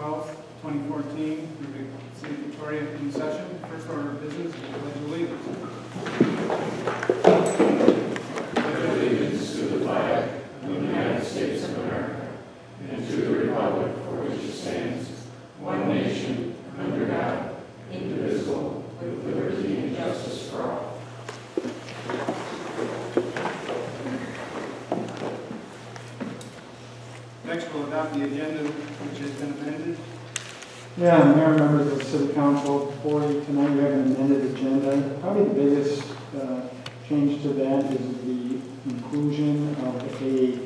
12th, 2014, through the City of Victoria in session. First order of business is the Pledge of Allegiance. Pledge allegiance to the flag of the United States of America and to the republic for which it stands, one nation, under God, indivisible, with liberty and justice for all. Next, we'll adopt the agenda, which has been amended. Yeah, Mayor, members of the City Council, for you tonight we have an amended agenda. Probably the biggest change to that is the inclusion of a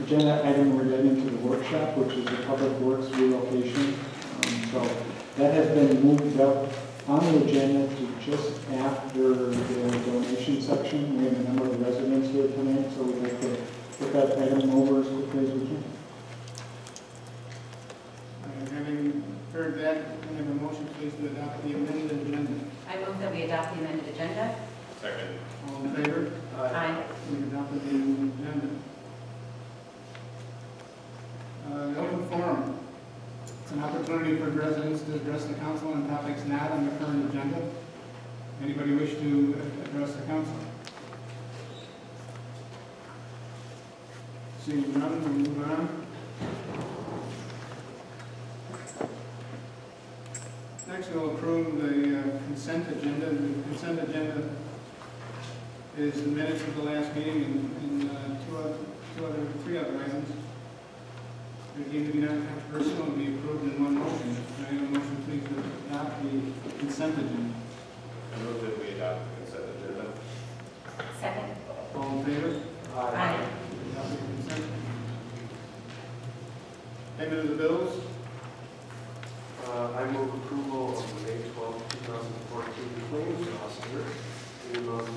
agenda item relating to the workshop, which is the Public Works relocation. So that has been moved up on the agenda to just after the donation section. We have a number of residents here tonight, so we'd like to get that item over as quickly as we can. Having heard that, can I have a motion please to adopt the amended agenda? I move that we adopt the amended agenda. Second. All in favor? Aye. We adopted the agenda. The open forum. It's an opportunity for residents to address the council on topics not on the current agenda. Anybody wish to address the council? Seeing none, we'll move on. Next, we'll approve the consent agenda. The consent agenda is the minutes of the last meeting and three other items. They deemed to be non-controversial and be approved in one motion. Can I have a motion please to adopt the consent agenda? I move that we adopt the consent agenda. Second. All in favor? Aye. Adopt the consent. Payment of the bills. I move approval of the May 12, 2014 claims roster in the amount of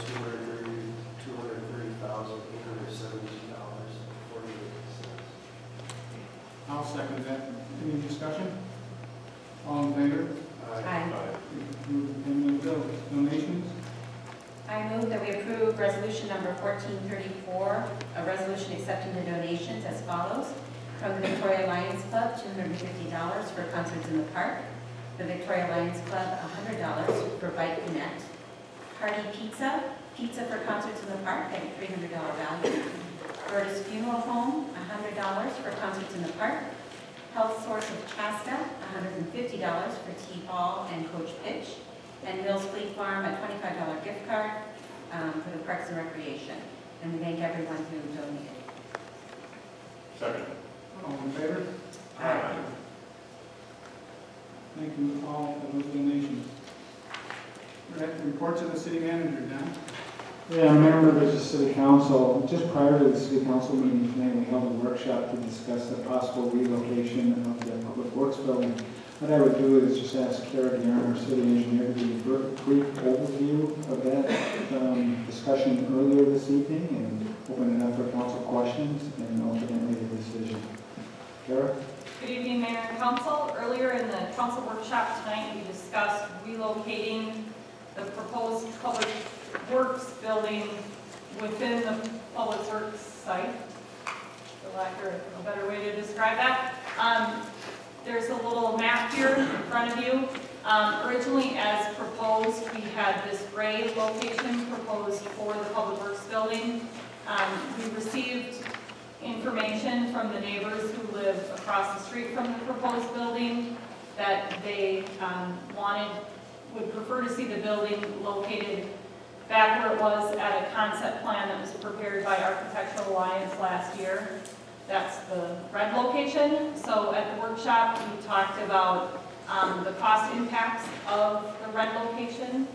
$230,870.48. I'll second that. Any discussion? All in favor? Aye. Approve the payment of bills. Donations. I move that we approve resolution number 1434, a resolution accepting the donations as follows. From the Victoria Lions Club, $250 for concerts in the park. The Victoria Lions Club, $100 for Bike Connect. Party Pizza, pizza for concerts in the park at a $300 value. Berta's Funeral Home, $100 for concerts in the park. Health Source of Chaska, $150 for T-ball and Coach Pitch. And Mills Fleet Farm, a $25 gift card for the Parks and Recreation. And we thank everyone who donated. Second. All in favor? Aye. Thank you all for those donations. Reports of the city manager, Don. Yeah, Mayor, members of the City Council, just prior to the City Council meeting tonight, we held a workshop to discuss the possible relocation of the Public Works building. What I would do is just ask Kara Guerin, our city engineer, to give a brief overview of that discussion earlier this evening and open it up for council questions and ultimately the decision. Kara? Good evening, Mayor and Council. Earlier in the council workshop tonight, we discussed relocating the proposed Public Works building within the Public Works site, for lack of a better way to describe that. There's a little map here in front of you. Originally, as proposed, we had this gray location proposed for the Public Works building. We received information from the neighbors who live across the street from the proposed building that they would prefer to see the building located back where it was at a concept plan that was prepared by Architectural Alliance last year. That's the red location. So at the workshop, we talked about the cost impacts of the red location.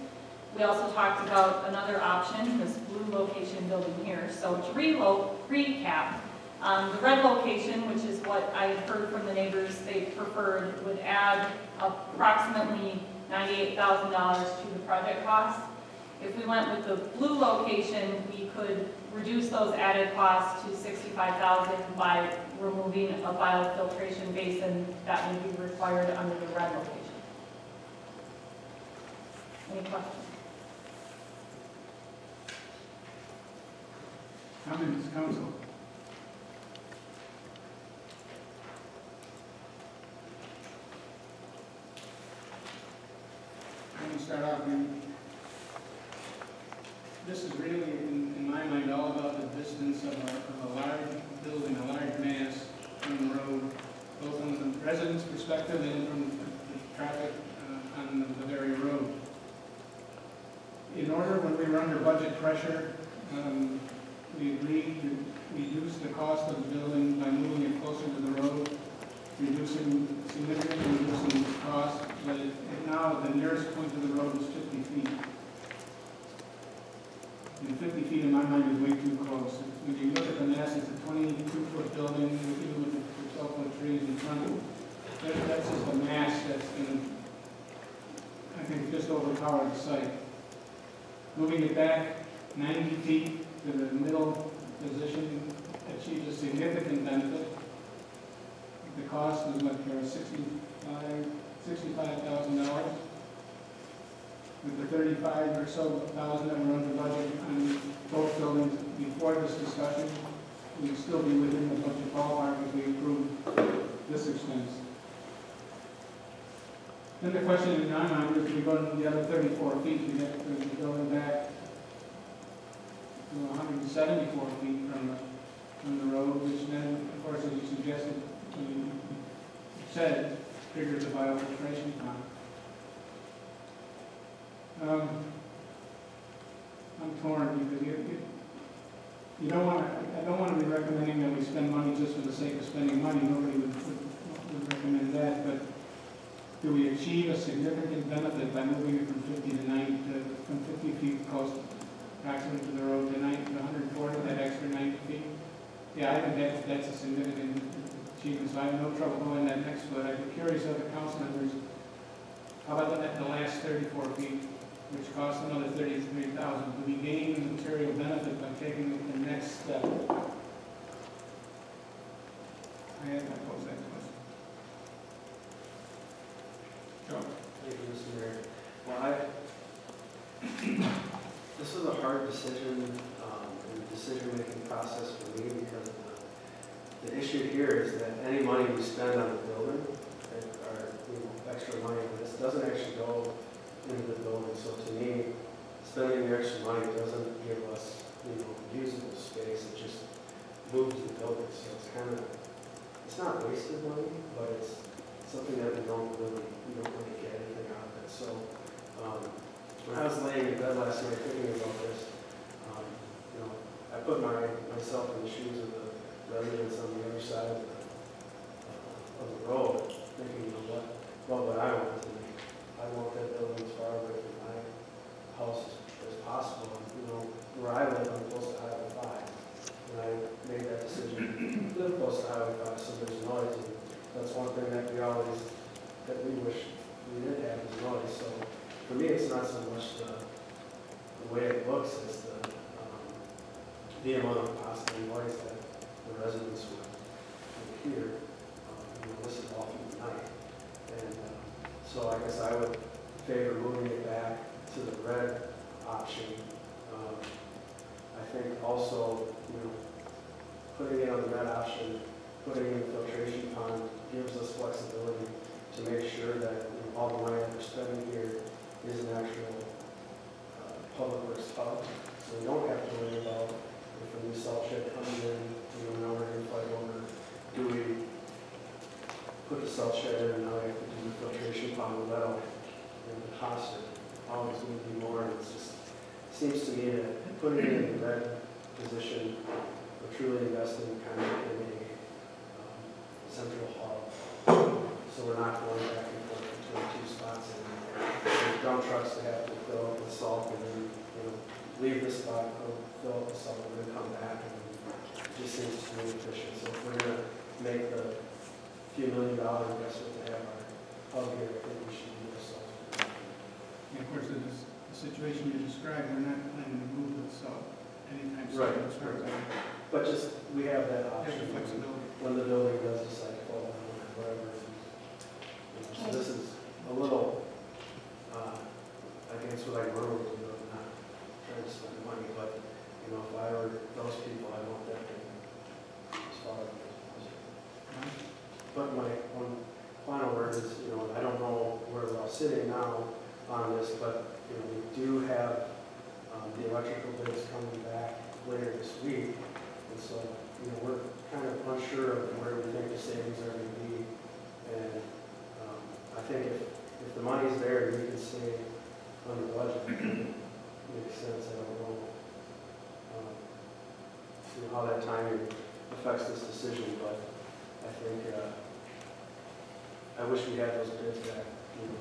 We also talked about another option, this blue location building here. So to recap, the red location, which is what I had heard from the neighbors they preferred, would add approximately $98,000 to the project cost. If we went with the blue location, we could reduce those added costs to $65,000 by removing a biofiltration basin that would be required under the red location. Any questions? Comments, council? start off, this is really, in my mind, all about the distance of a large building, a large mass from the road, both from the residents' perspective and from the traffic on the very road. In order, when we were under budget pressure, we agreed to reduce the cost of the building by moving it closer to the road, significantly reducing the cost, but now the nearest point to the road is 50 feet. And 50 feet in my mind is way too close. When you look at the mass, it's a 22-foot building, even with the 12-foot trees in front. That's just a mass that's going to, I think, just overpower the site. Moving it back 90 feet to the middle position achieves a significant benefit. The cost was what, $65,000. With the 35 or so thousand that were under budget on both buildings before this discussion, we'd still be within the budget ballpark if we approved this expense. Then the question in my mind is, we go to the other 34 feet, we get the building back to 174 feet from the road, which then, of course, as you suggested, you said, triggers a biofiltration pond. I'm torn because you don't want to, I don't want to be recommending that we spend money just for the sake of spending money. Nobody would recommend that, but do we achieve a significant benefit by moving it from 50 to 90, from 50 feet close approximately to the road to 90 to 140, that extra 90 feet? Yeah, I think that's a significant achievement, so I have no trouble going that next foot. I'd be curious of the council members, how about the last 34 feet, which costs another $33,000? Do we gain material benefit by taking the next step? I have to pose that question. Joe? Thank you, Mr. Mayor. Well, this was a hard decision in the decision-making process for me, because the issue here is that any money we spend on the building, or extra money on this, doesn't actually go into the building. So to me, spending the extra money doesn't give us usable space. It just moves the building. So it's kind of, it's not wasted money, but it's something that we don't really get anything out of it. So when I was laying in bed last night thinking about this, I put myself in the shoes of the residents on the other side of the road, thinking, what would I want to do? I want that building as far away from my house as possible. Where I live, I'm close to Highway 5. And I made that decision to live close to Highway 5, so there's noise. And that's one thing that we wish we did have is noise. So for me, it's not so much the way it looks, it's the amount of possible noise that the residents would hear. This is all through the night. And so I guess I would favor moving it back to the red option. I think also, putting it on the red option, putting in the filtration pond gives us flexibility to make sure that all the money that we're spending here is an actual public works hub. So we don't have to worry about if a new salt shed comes in, now we're going to fight over, do we put the salt shed in and now we have to do the filtration pond without the cost is always going to be more. And it seems to me that putting it in the red position, we're truly investing kind of in a central hub. So we're not going back and forth between two spots and there's dump trucks that have to fill up with salt and then leave this spot, go fill up with salt and then come back, and it just seems to be efficient. So if we're going to make the few $1 million investment to have our hub here, I think we should do this. And of course, in the situation you described, we're not planning to move the salt anytime soon. Right. As far as I But just, we have that have option the flexibility. when the building does decide to fall down or whatever. So this is a little against what I normally do. I'm not trying to spend money, but if I were those people, I want that to as far as possible. But my one final word is, I don't know where we're all sitting now. on this, but, you know, we do have the electrical bids coming back later this week. And so, you know, we're kind of unsure of where we think the savings are going to be. And I think if the money's there, we can stay under budget. It makes sense. I don't know, how that timing affects this decision, but I think I wish we had those bids back, you know,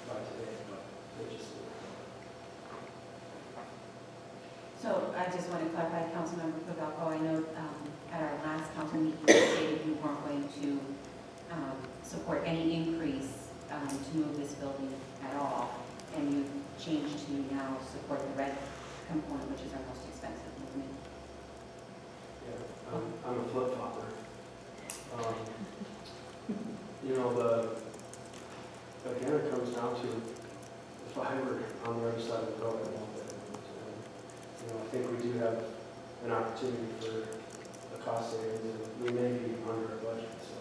by today, but they just. So I just want to clarify, Councilmember Pavelko, I know at our last council meeting, you stated you weren't going to support any increase to move this building at all, and you've changed to now support the red component, which is our most expensive, isn't it? Yeah, I'm a flip-flopper. You know, again, it comes down to if I were on the other side of the road, I want that. You know, I think we do have an opportunity for a cost savings, and we may be under our budget. So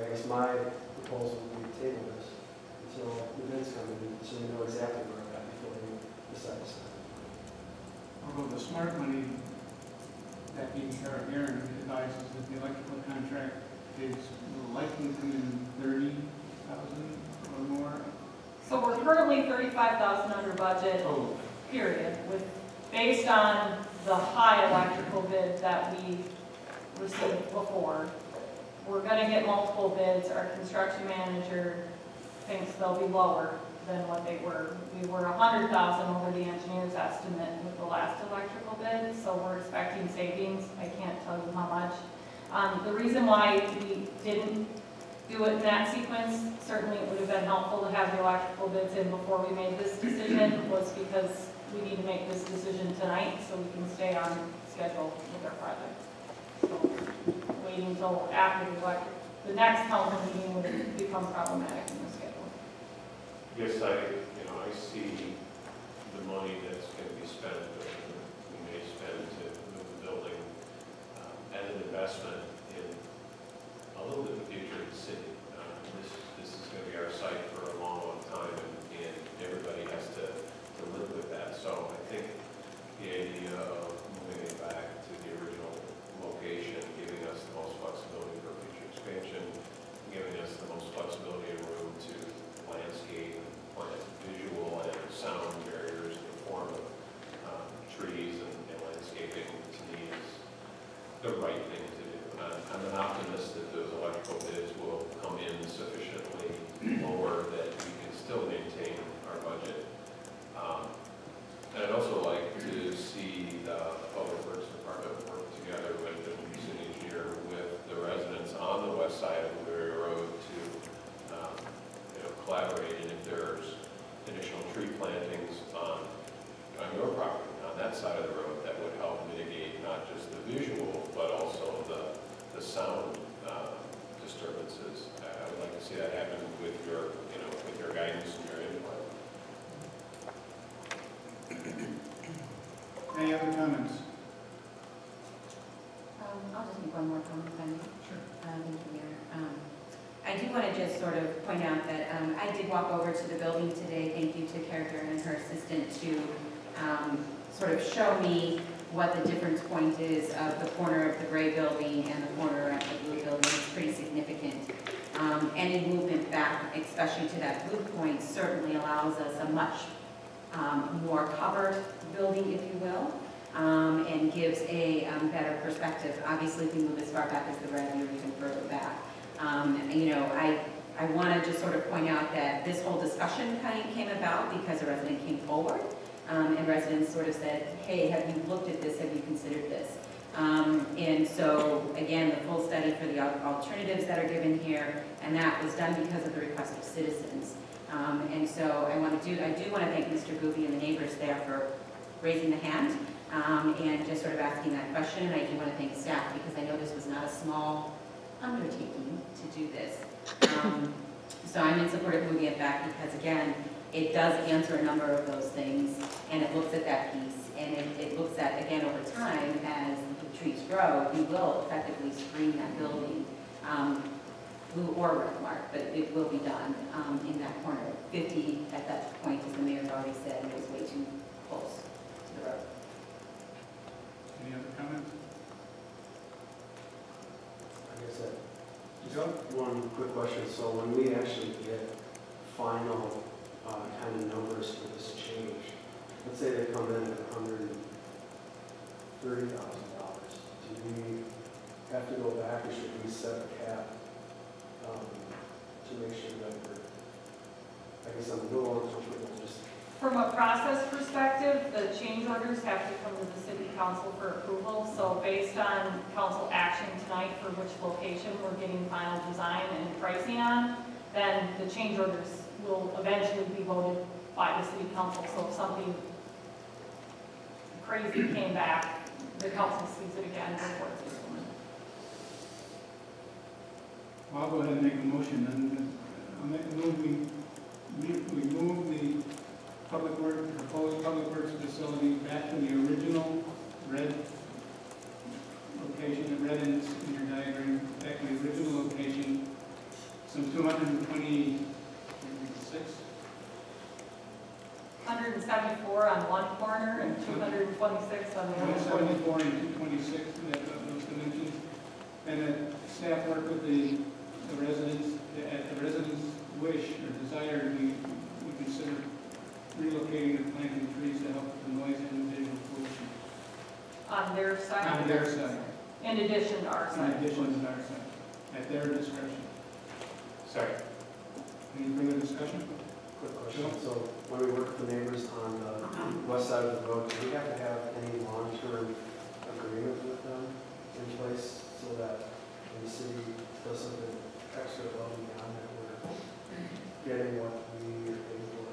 I guess my proposal would be to table this until the bids come in, so we know exactly where we're at before we decide to spend. Although the smart money that Aaron advises that the electrical contract is likely to come in 30,000 or more. So we're currently 35,000 under budget, Oh, period, based on the high electrical bid that we received before. We're gonna get multiple bids. Our construction manager thinks they'll be lower than what they were. We were 100,000 over the engineer's estimate with the last electrical bid, so we're expecting savings. I can't tell you how much. The reason why we didn't do it in that sequence, certainly it would have been helpful to have the electrical bids in before we made this decision, was because we need to make this decision tonight so we can stay on schedule with our project. So waiting until after the next council meeting would become problematic in the schedule. Yes, I see the money that's going to be spent, that we may spend to move the building as an investment in a little bit of the future of the city. This is going to be our site for a long, long time, and everybody has to live with that. So I think the idea of moving it back to the original location, giving us the most flexibility for future expansion, giving us the most flexibility and room to landscape, plant visual and sound barriers in the form of trees and landscaping, to me is the right thing to do. I'm an optimist that those electrical bids will come in sufficiently lower that we can still maintain our budget. And I'd also like to see the Public Works Department work together with the city engineer, with the residents on the west side of Blueberry Road to collaborate, and if there's additional tree plantings on your property, on that side of the road, that would help mitigate not just the visual, but also the sound disturbances. I would like to see that happen with your guidance and your input. any other comments? I'll just make one more comment, if I may. Sure. Thank you, Mayor. I do want to just sort of point out that I did walk over to the building today, thank you to Character and her assistant, to sort of show me what the difference point is of the corner of the gray building and the corner of the blue building. It's pretty significant. Any movement back, especially to that blue point, certainly allows us a much more covered building, if you will, and gives a better perspective. Obviously, if we move as far back as the red, we're even further back. I want to just sort of point out that this whole discussion kind of came about because a resident came forward, and residents sort of said, hey, have you looked at this? Have you considered this? And so, again, the full study for the alternatives that are given here, and that was done because of the request of citizens. And so I do want to thank Mr. Gooby and the neighbors there for raising the hand and just sort of asking that question. And I do want to thank staff because I know this was not a small undertaking to do this. So I'm in support of moving it back because, again, it does answer a number of those things, and it looks at that piece, and it looks at, again, over time, as the trees grow, you will effectively screen that building, blue or red mark, but it will be done in that corner. 50 at that point is the had already said it was way too close to the road. Any other comments? I guess that, Joe? one quick question, so when we actually get final kind of numbers for this change, let's say they come in at $130,000, do we have to go back or should we set a cap to make sure that we're, I guess I'm a little uncomfortable just. From a process perspective, the change orders have to come to the city council for approval. So based on council action tonight for which location we're getting final design and pricing on, then the change orders will eventually be voted by the city council. So if something crazy came back, the council sees it again before it's implemented. Well, I'll go ahead and make a motion, and I'll make a move, we move the proposed public works facility back to the original red location, the red in your diagram, back to the original location, some 226, 174 on one corner and 226 on the other. 174 and 226, those dimensions. And that staff work with the residents, at the residents' wish or desire, we consider relocating or planting trees to help with the noise and visual pollution. On their side? On their side, In addition to our in side? addition to our side, at their discretion. Second. Any further discussion? Quick question, so when we work with the neighbors on the west side of the road, do we have to have any long-term agreement with them in place so that when the city does something extra above and beyond that we're getting what we are paying for?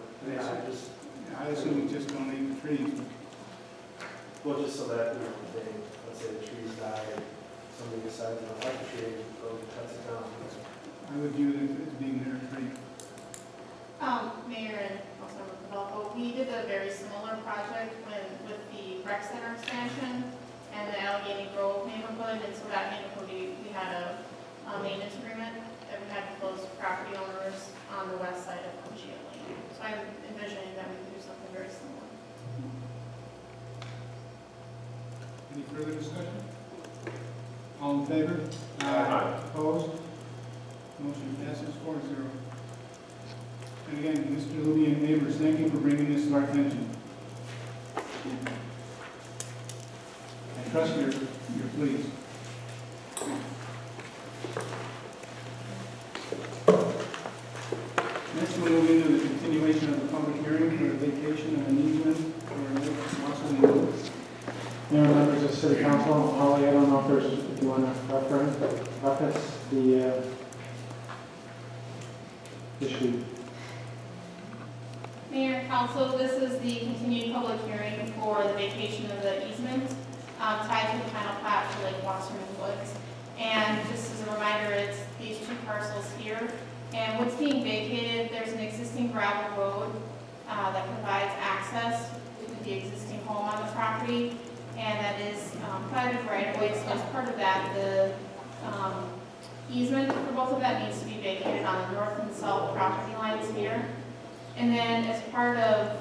I assume we just don't leave the trees. Well, just so that, if they, let's say the trees die, and somebody decides to like the tree, or cuts it down. I would view it as being their tree. Mayor and Councilmember Cavalco, we did a very similar project with the rec center expansion and the Allegheny Grove neighborhood, and so that neighborhood, we had a maintenance agreement that we had with those property owners on the west side of Cochise Lane. So I'm envisioning that we could do something very similar. Any further discussion? All in favor? Aye. Opposed? Motion passes 4-0. And again, Mr. Luby and neighbors, thank you for bringing this to our attention. I trust you're pleased. Next, we'll move into the continuation of the public hearing for the vacation of an easement for Lake Wasserman Road. Mayor, members of the city council, Holly, I don't know if you want to preface the issue. Mayor and Council, this is the continued public hearing for the vacation of the easement tied to the final plat for Lake Wasserman Woods. And just as a reminder, it's these two parcels here. And what's being vacated, there's an existing gravel road that provides access to the existing home on the property. And that is platted right away. So as part of that, the easement for both of that needs to be vacated on the north and south property lines here. And then as part of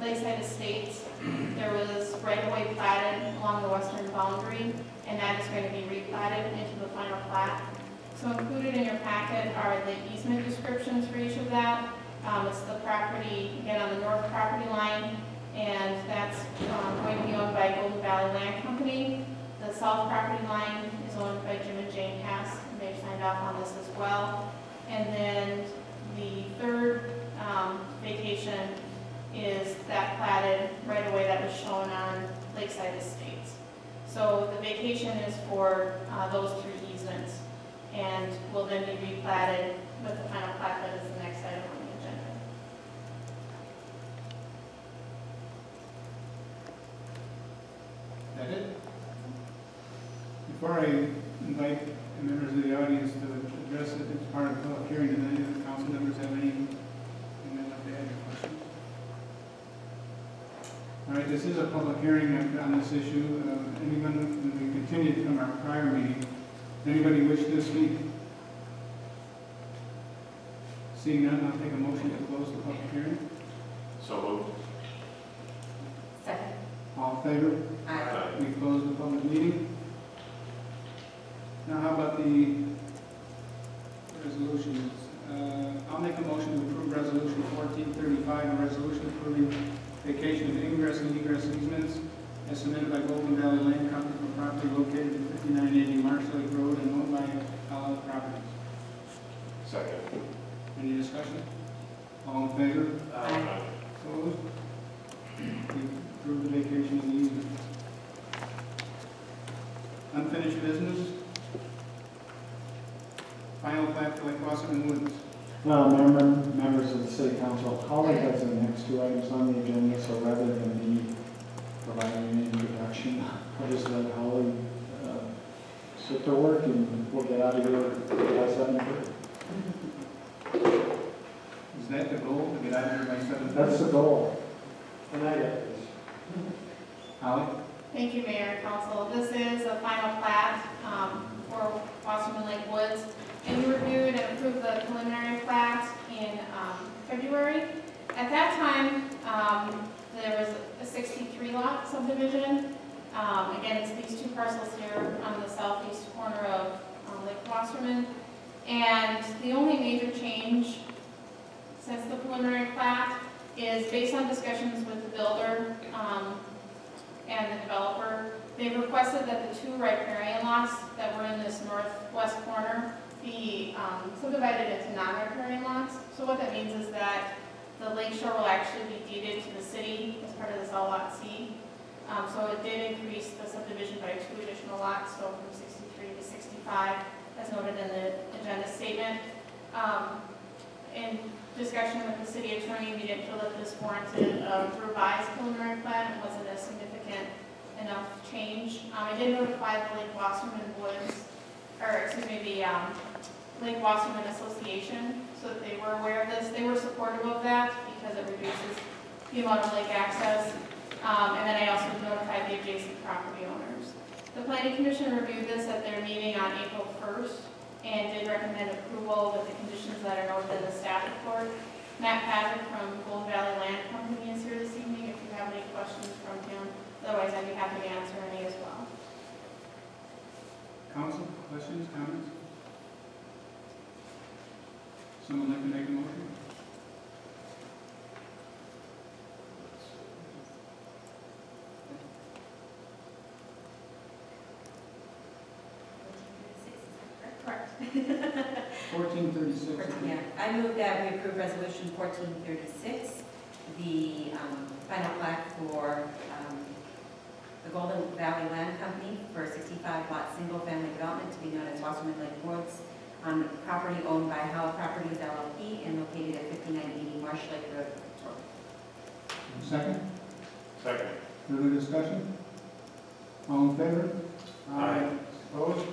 Lakeside Estates, there was right-of-way platted along the western boundary, and that is going to be replatted into the final plat. So included in your packet are the easement descriptions for each of that. It's the property, again, on the north property line, and that's going to be owned by Golden Valley Land Company. The south property line is owned by Jim and Jane Cass, and they've signed off on this as well. And then the third vacation is that platted right away that was shown on Lakeside Estates. So the vacation is for those three easements and will then be replatted with the final plat that is the next item on the agenda. Is that it? Before I invite the members of the audience to address it as part of the public hearing, do any of the council members have anything they'd like to add or questions? All right, this is a public hearing on this issue. Anyone, we continued from our prior meeting. Does anybody wish to speak? Seeing none, I'll take a motion to close the public hearing. So moved. Second. All in favor? Aye. We close the public meeting. Now, how about the resolutions? I'll make a motion to approve resolution 1435, a resolution approving vacation of ingress and egress easements as submitted by Golden Valley Land Company for property located at 5980 Marsh Lake Road and owned by Allied Properties. Second. Any discussion? All in favor? Aye. Opposed? We approve the vacation of the easement. Unfinished business. Final plat for Lake Wasserman Woods. Members of the city council, Holly has the next two items on the agenda, so rather than me providing an introduction, I'll just let Holly sit to work and we'll get out of here by 7:30. Is that the goal, to get out of here by 7:30? That's the goal. And I get this. Holly? Thank you, Mayor and Council. This is a final plat for Wasserman Lake Woods. And we reviewed and approved the preliminary plat in February. At that time, there was a 63 lot subdivision. Again, it's these two parcels here on the southeast corner of Lake Wasserman. And the only major change since the preliminary plat is based on discussions with the builder and the developer. They've requested that the two riparian lots that were in this northwest corner be subdivided into non-riparian lots. So what that means is that the lakeshore will actually be deeded to the city as part of this all lot C. So it did increase the subdivision by 2 additional lots, so from 63 to 65, as noted in the agenda statement. In discussion with the city attorney, we didn't feel that this warranted a revised preliminary plan. It wasn't a significant enough change. I did notify the Lake Wasserman Woods, or excuse me, the Lake Wasserman Association, so that they were aware of this. They were supportive of that because it reduces the amount of lake access. And then I also notified the adjacent property owners. The Planning Commission reviewed this at their meeting on April 1st and did recommend approval with the conditions that are noted in the staff report. Matt Patrick from Golden Valley Land Company is here this evening if you have any questions from him. Otherwise, I'd be happy to answer any as well. Council, questions, comments? Someone like to make a motion? Correct. 1436. Yeah, I move that we approve resolution 1436, the final plat for the Golden Valley Land Company for 65 lot single family development to be known as Wasserman Lake Woods on property owned by Howell Properties LLP and located at 5980 Marsh Lake Road. Second? Second. Further discussion? All in favor? Aye. Opposed?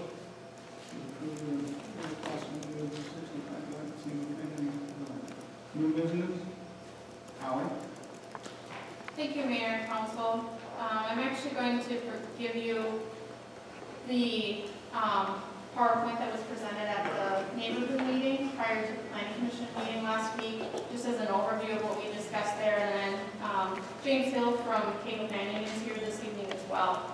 Approve the Wasserman Woods 65 lot single family development. New business? Holly? Thank you, Mayor and Council. I'm actually going to give you the PowerPoint that was presented at the neighborhood meeting prior to the Planning Commission meeting last week, just as an overview of what we discussed there. And then James Hill from Cable Canyon is here this evening as well.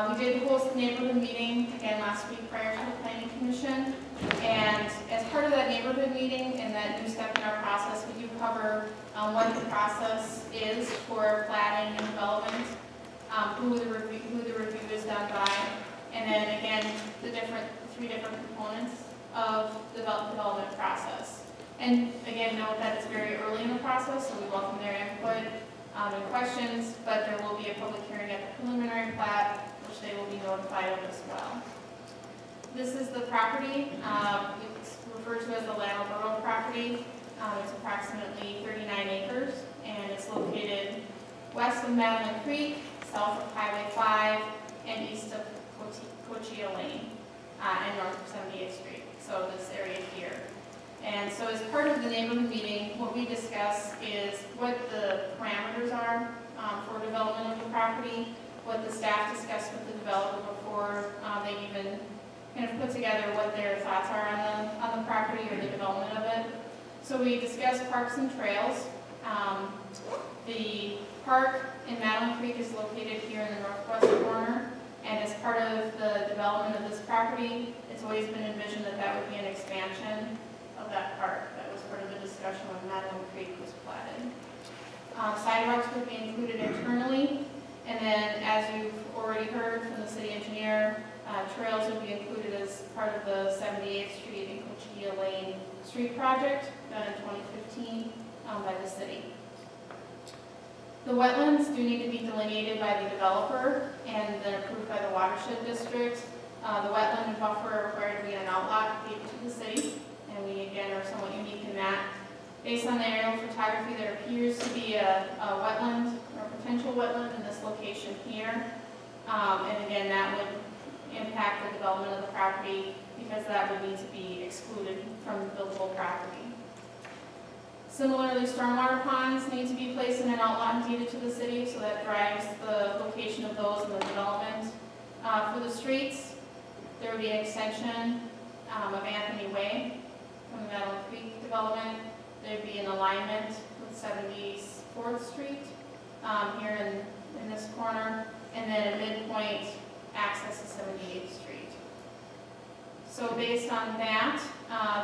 We did host the neighborhood meeting again last week prior to the Planning Commission. And as part of that neighborhood meeting and that new step in our process, we do cover what the process is for planning and development, who the review is done by, and then again, the three different components of the development process. And again, note that it's very early in the process, so we welcome their input and questions, but there will be a public hearing at the preliminary plat, which they will be notified of as well. This is the property. It's referred to as the Langleboro property. It's approximately 39 acres, and it's located west of Madeline Creek, south of Highway 5, and east of Cochia Lane, and north of 78th Street. So this area here. And so as part of the neighborhood meeting, what we discuss is what the parameters are for development of the property, what the staff discussed with the developer before they even kind of put together what their thoughts are on the property or the development of it. So we discussed parks and trails, The park in Madeline Creek is located here in the northwest corner, and as part of the development of this property, it's always been envisioned that that would be an expansion of that park. That was part of the discussion when Madeline Creek was platted. Sidewalks would be included internally, and then as you've already heard from the city engineer, trails would be included as part of the 78th Street and Cochilla Lane street project done in 2015 by the city. The wetlands do need to be delineated by the developer and then approved by the watershed district. The wetland buffer are required to be an outlot gate to the city, and we again are somewhat unique in that. Based on the aerial photography, there appears to be a wetland or potential wetland in this location here. And again, that would impact the development of the property because that would need to be excluded from buildable property. Similarly, stormwater ponds need to be placed in an outlot and deeded to the city, so that drives the location of those in the development. For the streets, there would be an extension of Anthony Way from the Madeline Creek development. There'd be an alignment with 74th Street here in this corner, and then a midpoint access to 78th Street. So based on that,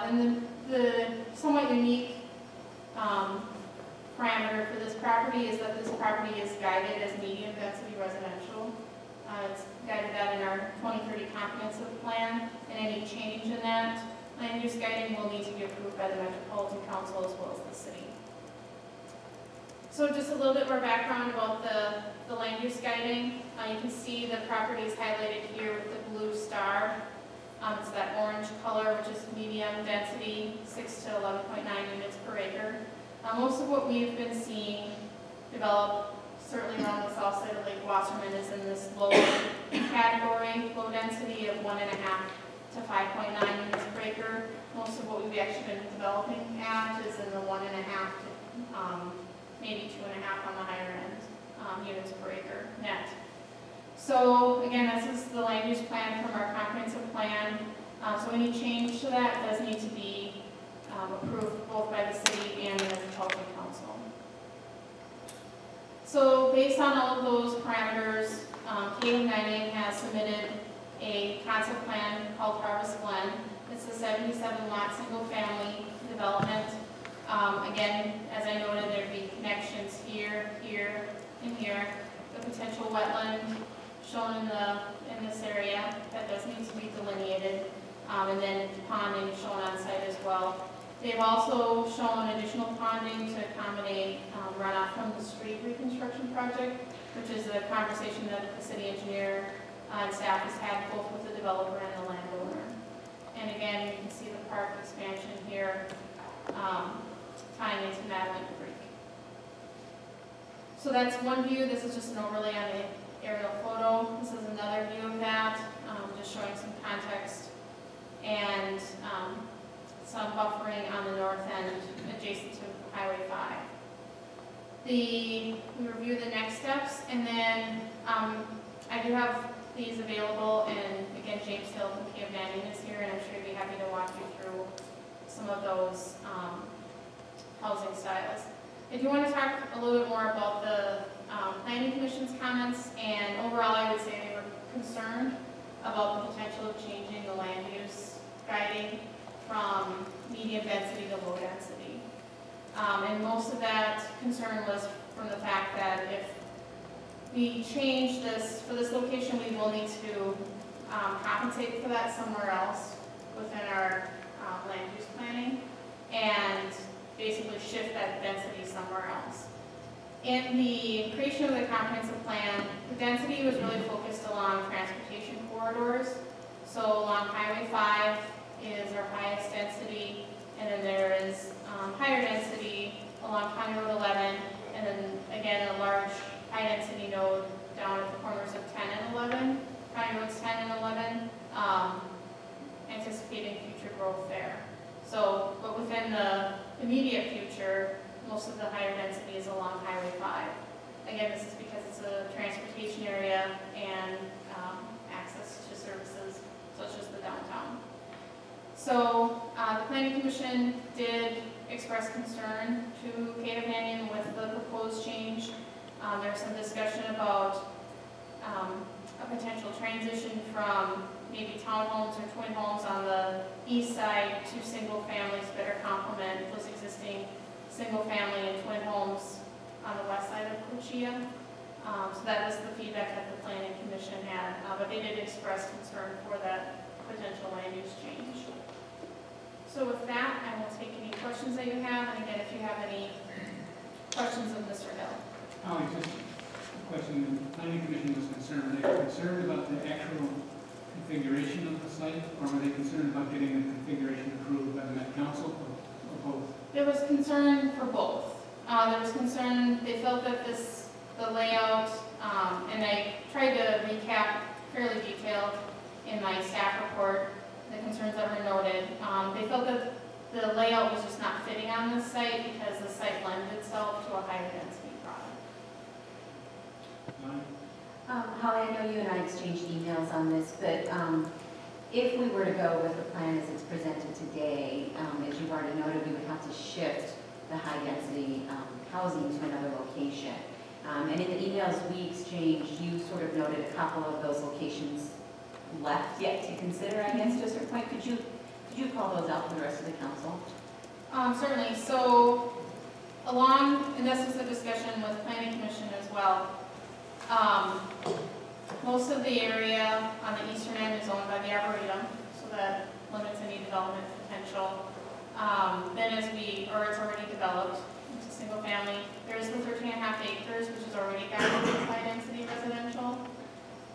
then the somewhat unique parameter for this property is that this property is guided as medium density residential. It's guided out in our 2030 comprehensive plan, and any change in that land use guiding will need to be approved by the Metropolitan Council as well as the city. So just a little bit more background about the land use guiding. You can see the property is highlighted here with the blue star. It's that orange color, which is medium density, 6 to 11.9 units per acre. Most of what we've been seeing develop, certainly around the south side of Lake Wasserman, is in this low category, low density of 1.5 to 5.9 units per acre. Most of what we've actually been developing at is in the 1.5 to maybe 2.5 on the higher end units per acre net. So again, this is the land use plan from our comprehensive plan. So any change to that does need to be approved both by the city and the Metropolitan Council. So based on all of those parameters, K9A has submitted a concept plan called Harvest Glen. It's a 77 lot single family development. Again, as I noted, there'd be connections here, here, and here. The potential wetland shown in this area that does need to be delineated, and then ponding shown on site as well. They've also shown additional ponding to accommodate runoff from the street reconstruction project, which is a conversation that the city engineer and staff has had both with the developer and the landowner. And again, you can see the park expansion here tying into Madeline Creek. So that's one view. This is just an overlay on the aerial photo. This is another view of that, just showing some context and some buffering on the north end adjacent to Highway 5. We review the next steps, and then I do have these available, and again, James Hill from K of Manning is here, and I'm sure he'd be happy to walk you through some of those housing styles. I do want to talk a little bit more about the Planning Commission's comments, and overall I would say they were concerned about the potential of changing the land use guiding from medium density to low density. And most of that concern was from the fact that if we change this, for this location, we will need to compensate for that somewhere else within our land use planning and basically shift that density somewhere else. In the creation of the comprehensive plan, the density was really focused along transportation corridors. So along Highway 5 is our highest density, and then there is higher density along County Road 11, and then again a large high density node down at the corners of 10 and 11, County Roads 10 and 11, anticipating future growth there. So, but within the immediate future, most of the higher density is along Highway 5. Again, this is because it's a transportation area and access to services such as the downtown. So the Planning Commission did express concern to Kate O'Banion with the proposed change. There's some discussion about a potential transition from maybe townhomes or twin homes on the east side to single families to better complement those existing single family and twin homes on the west side of Lucia. So that was the feedback that the Planning Commission had, but they did express concern for that potential land use change. So with that, I will take any questions that you have, and again, if you have any questions of Mr. Hill. Oh, just a question, the planning commission was concerned, were they concerned about the actual configuration of the site, or were they concerned about getting the configuration approved by the Met Council, or both? There was concern for both. There was concern, they felt that the layout, and I tried to recap fairly detailed in my staff report, the concerns that were noted. They felt that the layout was just not fitting on this site because the site lends itself to a higher density product. Holly, I know you and I exchanged emails on this, but if we were to go with the plan as it's presented today, as you've already noted, we would have to shift the high-density housing to another location. And in the emails we exchanged, you sort of noted a couple of those locations left yet to consider, I guess, to a certain point. Could you call those out for the rest of the council? Certainly. So and this was a discussion with Planning Commission as well. Most of the area on the eastern end is owned by the Arboretum, so that limits any development potential. Then it's already developed into single family. There's the 13.5 acres, which is already guided as high density residential.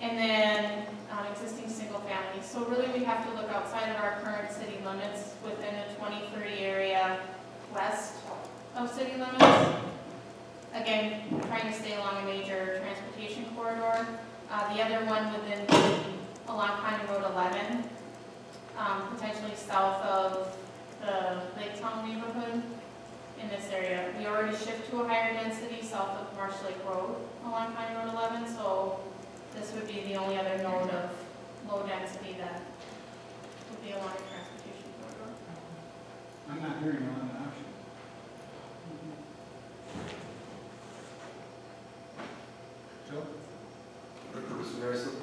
And then existing single family. So really we have to look outside of our current city limits within the 2030 area west of city limits. Again, trying to stay along a major transportation corridor. The other one within along County Road 11, potentially south of the Lake Town neighborhood in this area. We already shift to a higher density south of Marsh Lake Road along County Road 11, so this would be the only other node of low density that would be along a transportation corridor. I'm not hearing a lot of options. Joe? Mr. Harrison,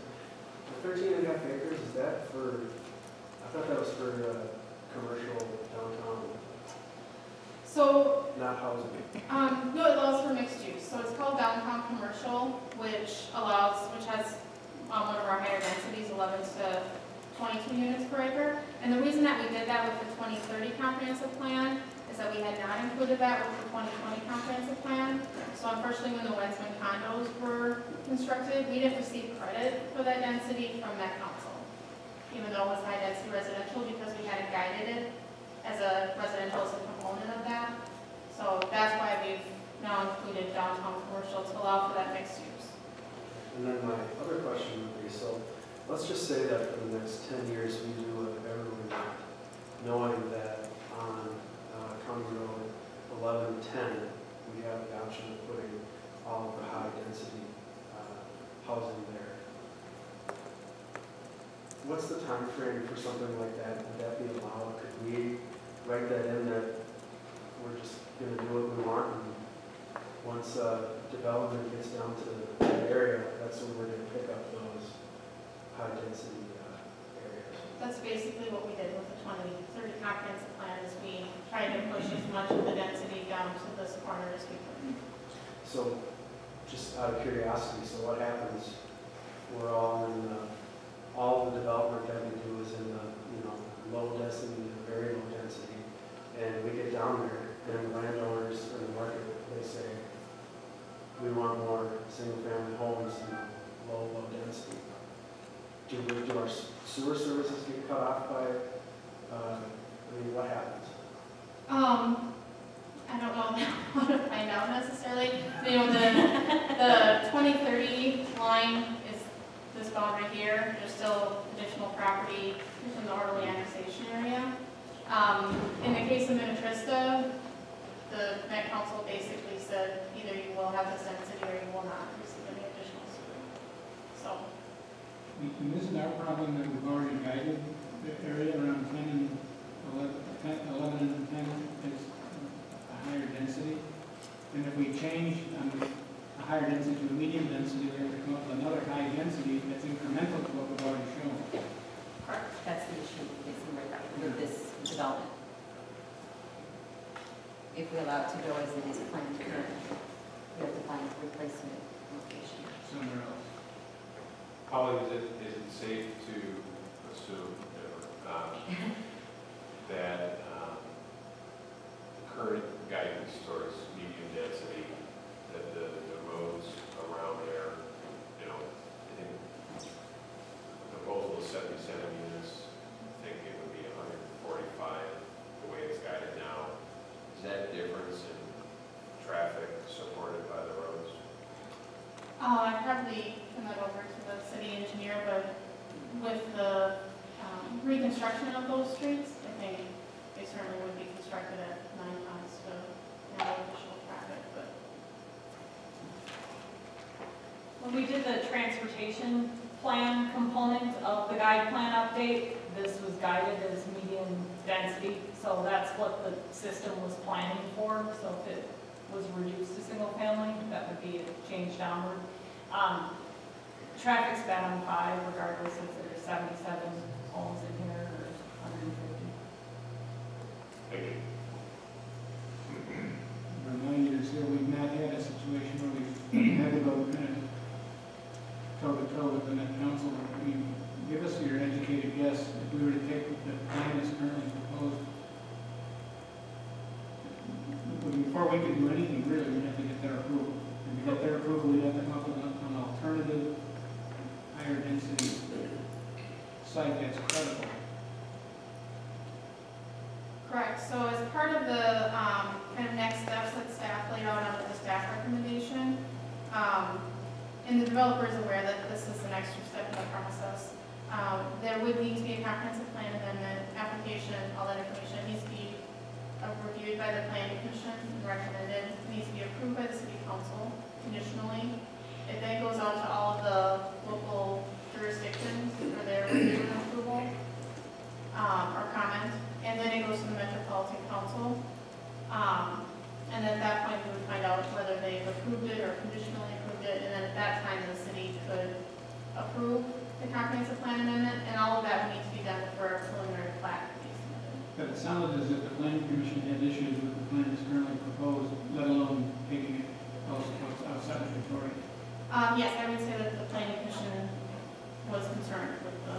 the 13.5 acres, is that for, I thought that was for commercial downtown, So, not housing. no, it allows for mixed use. So it's called downtown commercial, which has one of our higher densities, 11 to 22 units per acre. And the reason that we did that with the 2030 comprehensive plan is that we had not included that with the 2020 comprehensive plan. So unfortunately, when the Wensman condos were constructed, we didn't receive credit for that density from Met Council, even though it was high density residential, because we hadn't guided it as a residential as a component of that. So that's why we've now included downtown commercial to allow for that mixed use. And then my other question would be, so let's just say that for the next 10 years we do whatever we want, knowing that on County Road 1110, we have the option of putting all of the high density housing there. What's the time frame for something like that? Would that be allowed? Could we write that in that we're just going to do what we want, and once development gets down to that area, that's when we're going to pick up those high density areas? That's basically what we did with the 2030 comprehensive plan, is we tried to push as much of the density down to this corner as we could. So, just out of curiosity, so what happens? We're all in all the development that we do is in the low density, very low density, and we get down there, and the landowners in the market, they say, we want more single family homes in low density. Do our sewer services get cut off by? What happens? I don't know how to find out necessarily. The 2030 line is this boundary here. There's still additional property within the orderly annexation area. In the case of Minnetrista, the Met Council basically said either you will have this density or you will not receive any additional sewer. So, And isn't our problem that we've already guided the area around 10 and 11, 11 and 10 is a higher density. And if we change a higher density to a medium density, we have to come up with another high density that's incremental to what we've already shown. Correct. That's the issue with this development. If we allow it to go as it is planned currently, we have to find a replacement location. Somewhere else. Holly, is it safe to assume that the current guidance towards medium density, that the roads around there, you know, I think the proposal is 77 units, I think it would be 145 the way it's guided now. Is that difference in traffic supported by the roads? I'd probably turn that over to the city engineer, but with the reconstruction of those streets, I think they certainly would be constructed at 9 tons to handle additional traffic, but. When we did the transportation plan component of the guide plan update, this was guided as medium density, so that's what the system was planning for. So if it was reduced to single family, that would be a change downward. Traffic's been on 5 regardless if there's 77 homes in here or 150. Thank you. Remind you, here we've not had a situation where we've had to go kind of toe-to-toe with the net council. I mean, give us your educated guess if we were to take the plan that's currently proposed. Before we could do anything, really, we'd have to get their approval. And to get their approval, we'd have to come up with an alternative, higher density site that's credible. Correct, so as part of the kind of next steps that staff laid out under the staff recommendation, and the developer is aware that this is an extra step in the process, there would need to be a comprehensive plan amendment application. All that information needs to be reviewed by the planning commission and recommended. It needs to be approved by the city council conditionally. It then goes out to all of the local jurisdictions for their review and approval or comment, and then it goes to the Metropolitan Council. And at that point, we would find out whether they've approved it or conditionally approved it, and then at that time, the city could approve the comprehensive plan amendment, and all of that would need to be done for a preliminary plat to be submitted. But it sounded as if the planning commission had issues with the plan that's currently proposed, let alone taking it outside of Victoria. Yes, I would say that the planning commission was concerned with the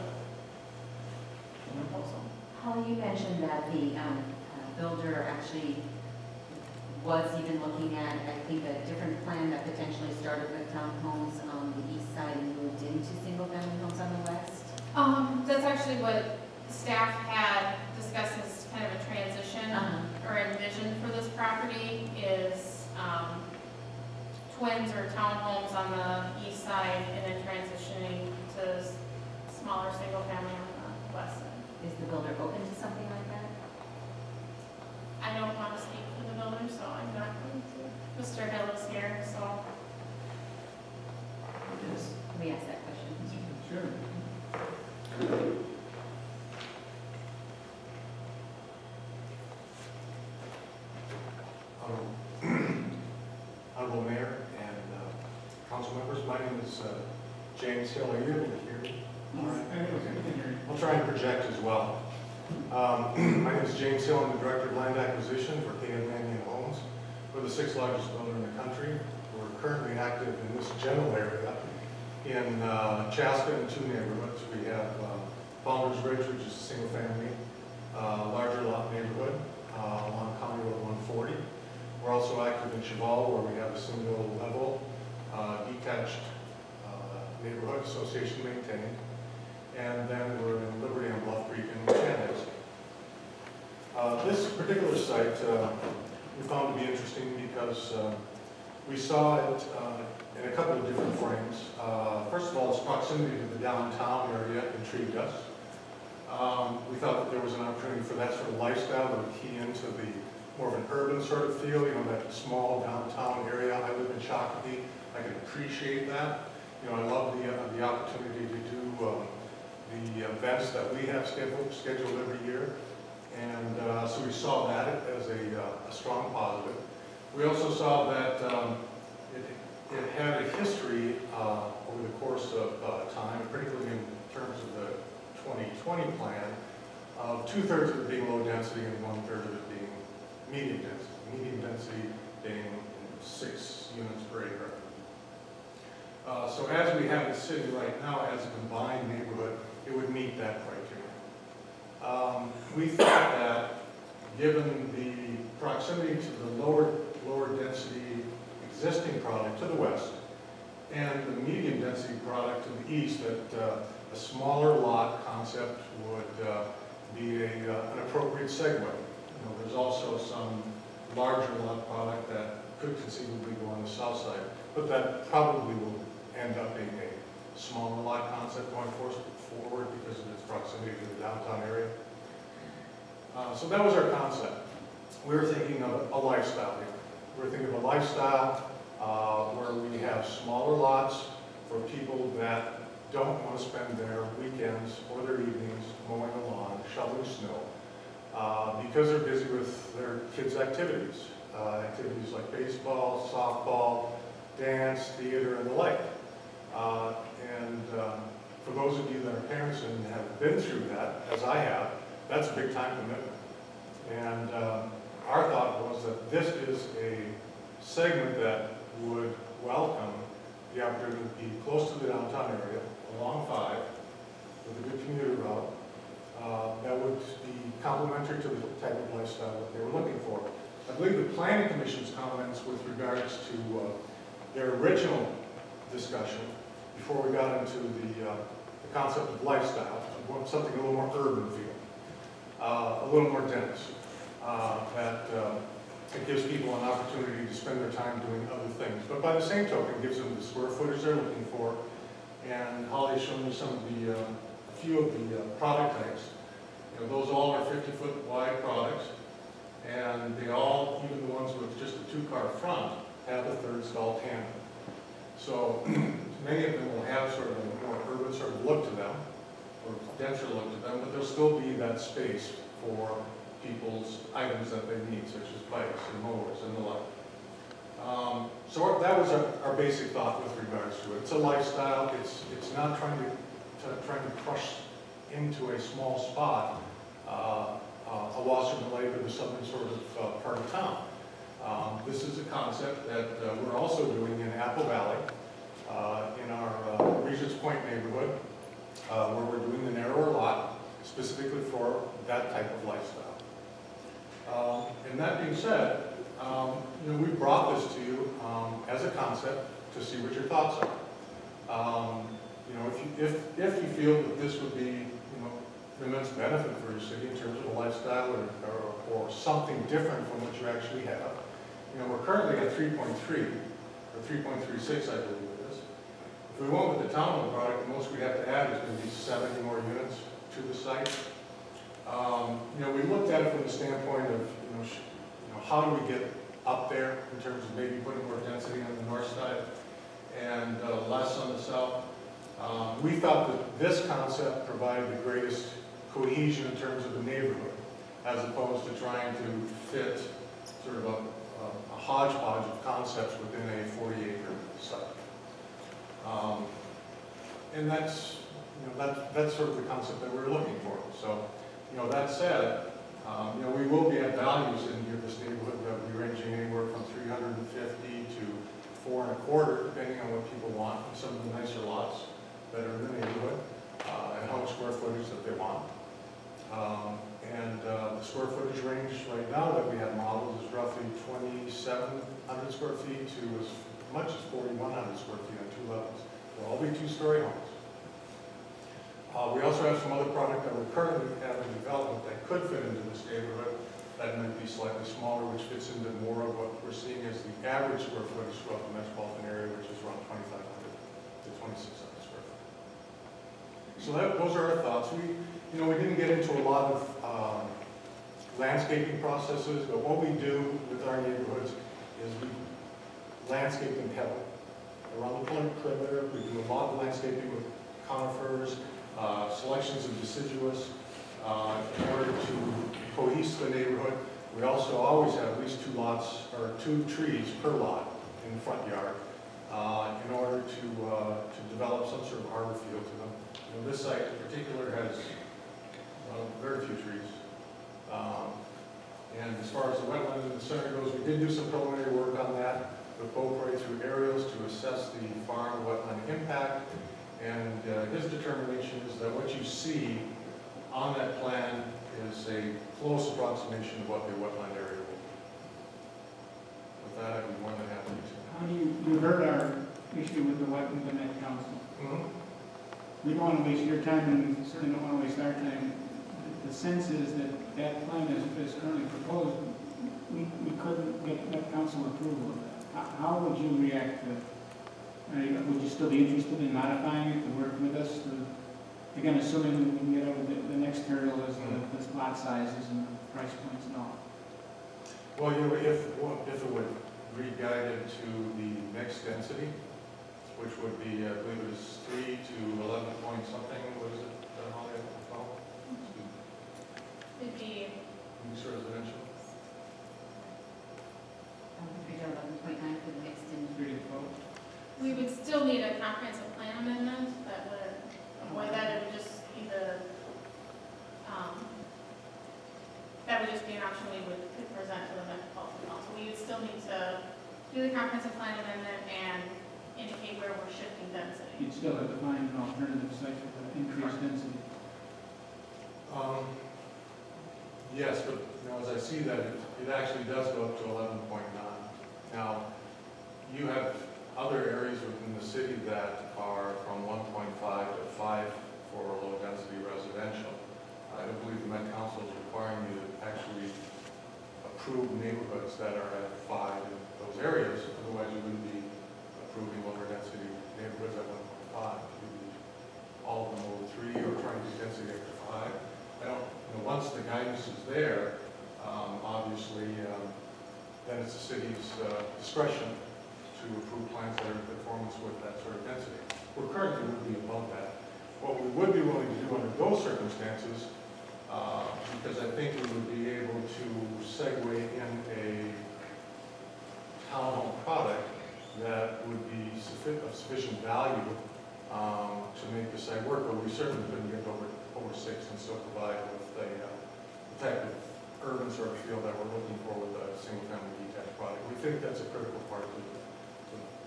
proposal. Holly, you mentioned that the builder actually was even looking at, I think, a different plan that potentially started with townhomes on the east side and moved into single-family homes on the west. That's actually what staff had discussed as kind of a transition or envision for this property is twins or townhomes on the east side and then transitioning to smaller single family on the west side. Is the builder open to something like that? I don't want to speak for the builder, so I'm not going to. Mr. Hill is here, so. Can we ask that question? Sure. Honorable Mayor and council members, my name is James Hill. Are you able to hear me? All right. I'll try and project as well. My name is James Hill. I'm the Director of Land Acquisition for KM Mannion Homes. We're the 6th largest builder in the country. We're currently active in this general area in Chaska and 2 neighborhoods. We have Founders Ridge, which is a single family, larger lot neighborhood along County Road 140. We're also active in Cheval, where we have a single level detached neighborhood association maintained. And then we're in Liberty on Bluff Creek and Chanhassen. This particular site we found to be interesting because we saw it in a couple of different frames. First of all, its proximity to the downtown area intrigued us. We thought that there was an opportunity for that sort of lifestyle that would key into the more of an urban sort of feel, you know, that small downtown area. I live in Shakopee. I can appreciate that. You know, I love the opportunity to do the events that we have scheduled every year. And so we saw that as a strong positive. We also saw that it had a history over the course of time, particularly in terms of the 2020 plan, of 2/3 of it being low density and 1/3 of it being medium density. Medium density being 6 units per acre. So as we have the city right now as a combined neighborhood, it would meet that criteria. We thought that given the proximity to the lower density existing product to the west and the medium density product to the east, that a smaller lot concept would be an appropriate segue. There's also some larger lot product that could conceivably go on the south side, but that probably will end up being a smaller lot concept going forward because of its proximity to the downtown area. So that was our concept. We were thinking of a lifestyle here. We were thinking of a lifestyle where we have smaller lots for people that don't want to spend their weekends or their evenings mowing the lawn, shoveling snow, because they're busy with their kids' activities. Activities like baseball, softball, dance, theater, and the like. For those of you that are parents and have been through that, as I have, that's a big time commitment. And our thought was that this is a segment that would welcome the opportunity to be close to the downtown area, along 5, with a good commuter route, that would be complementary to the type of lifestyle that they were looking for. I believe the Planning Commission's comments with regards to their original discussion, before we got into the concept of lifestyle, something a little more urban feel, a little more dense, that gives people an opportunity to spend their time doing other things. But by the same token, gives them the square footage they're looking for. And Holly's shown you some of a few of the product types. Those all are 50-foot wide products. And they all, even the ones with just a 2-car front, have a 3rd stall tandem. So many of them will have sort of a more urban sort of look to them, or denser look to them, but there'll still be that space for people's items that they need, such as bikes and mowers and the like. So that was our basic thought with regards to it. It's a lifestyle. It's not trying to crush into a small spot a Wasserman Lake or the southern sort of part of town. This is a concept that we're also doing in Apple Valley, in our Regents Point neighborhood, where we're doing the narrower lot specifically for that type of lifestyle. And that being said, we brought this to you as a concept to see what your thoughts are. If you feel that this would be an immense benefit for your city in terms of a lifestyle or something different from what you actually have. We're currently at 3.3 or 3.36, I believe it is. If we went with the town product, the most we'd have to add is going to be 70 more units to the site. We looked at it from the standpoint of, how do we get up there in terms of maybe putting more density on the north side and less on the south. We thought that this concept provided the greatest cohesion in terms of the neighborhood, as opposed to trying to fit sort of a hodgepodge of concepts within a 40-acre site. And that's sort of the concept that we're looking for. So, that said, we will be at values in this neighborhood that will be ranging anywhere from 350 to 4.25, depending on what people want, and some of the nicer lots that are in the neighborhood, and how much square footage that they want. The square footage range right now that we have modeled is roughly 2,700 square feet to as much as 4,100 square feet on 2 levels. They'll all be 2-story homes. We also have some other product that we currently have in development that could fit into this neighborhood that might be slightly smaller, which fits into more of what we're seeing as the average square footage throughout the metropolitan area, which is around 2,500 to 2,600 square feet. So those are our thoughts. We didn't get into a lot of landscaping processes, but what we do with our neighborhoods is we landscape them heavily. Around the perimeter, we do a lot of landscaping with conifers, selections of deciduous, in order to cohese the neighborhood. We also always have at least 2 lots, or 2 trees per lot in the front yard, in order to develop some sort of arbor feel to them. You know, this site in particular has very few trees. And as far as the wetland in the center goes, we did do some preliminary work on that with both right through aerials to assess the farm wetland impact. And his determination is that what you see on that plan is a close approximation of what the wetland area will be. With that, I'd be more than happy to. How do you heard our issue with the wetland and Met Council? We don't want to waste your time and certainly don't want to waste our time. The sense is that that plan is currently proposed. We couldn't get Met Council approval of that. How would you react to, would you still be interested in modifying it to work with us? Again, assuming we can get over the next hurdle is the lot sizes and the price points and all. Well, you know, if it would re-guide it to the mixed density, which would be, I believe it is 3 to 11 point something, what is it, Holly? It'd be, Mixed residential? 3 to 11.9 for the mixed in. we would still need a comprehensive plan amendment that would avoid that. It would just be that would just be an option we could present to the Metropolitan Council. We would still need to do the comprehensive plan amendment and indicate where we're shifting density. You'd still have to find an alternative site for the increased density. Yes, but you know, as I see that, it actually does go up to 11.9. Now, you have other areas within the city that are from 1.5 to 5 for low-density residential. I don't believe the Met Council is requiring you to actually approve neighborhoods that are at 5 in those areas. Otherwise, you wouldn't be approving lower-density neighborhoods at 1.5. You'd be all of them over 3 or trying to do density up to 5. I don't, you know, once the guidance is there, obviously, then it's the city's discretion to approve plans that are in conformance with that sort of density. We're currently would be above that. What we would be willing to do under those circumstances, because I think we would be able to segue in a townhome product that would be of sufficient value to make the site work, but we certainly couldn't get over 6 and still provide with the type of urban sort of feel that we're looking for with a single-family detached product. We think that's a critical part of